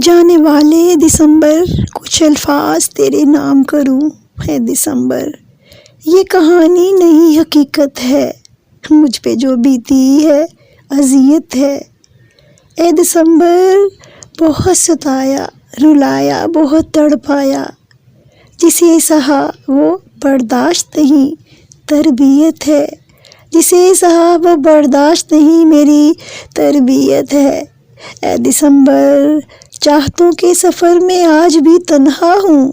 جانے والے دسمبر، کچھ الفاظ تیرے نام کروں ہے دسمبر، یہ کہانی نہیں حقیقت ہے، مجھ پہ جو بیتی ہے اذیت ہے۔ اے دسمبر بہت ستایا، رلایا، بہت تڑپایا، جسے سہا وہ برداشت نہیں تربیت ہے، جسے سہا وہ برداشت نہیں میری تربیت ہے۔ اے دسمبر چاہتوں کے سفر میں آج بھی تنہا ہوں،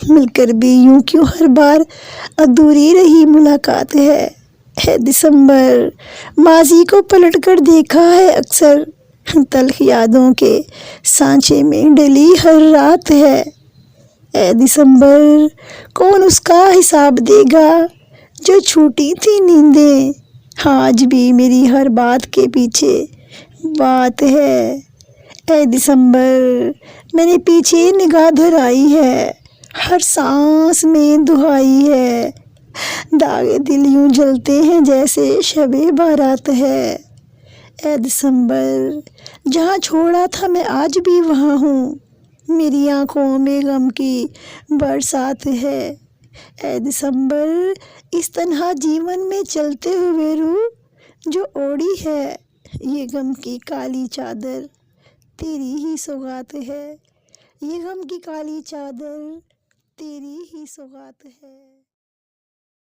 مل کر بھی یوں کیوں ہر بار ادھوری رہی ملاقات ہے۔ اے دسمبر ماضی کو پلٹ کر دیکھا ہے اکثر، تلخ یادوں کے سانچے میں ڈلی ہر رات ہے۔ اے دسمبر کون اس کا حساب دے گا جو چھوٹی تھی نیندیں، آج بھی میری ہر بات کے پیچھے بات ہے۔ اے دسمبر میں نے پیچھے نگاہ دھرائی ہے، ہر سانس میں دہائی ہے، داغ دل یوں جلتے ہیں جیسے شب بارات ہے۔ اے دسمبر جہاں چھوڑا تھا میں آج بھی وہاں ہوں، میری آنکھوں میں غم کی برسات ہے۔ اے دسمبر اس تنہا جیون میں چلتے ہوئے روح جو اوڑھی ہے، یہ غم کی کالی چادر تیری ہی سوغات ہے، یہ غم کی کالی چادر تیری ہی سوغات ہے۔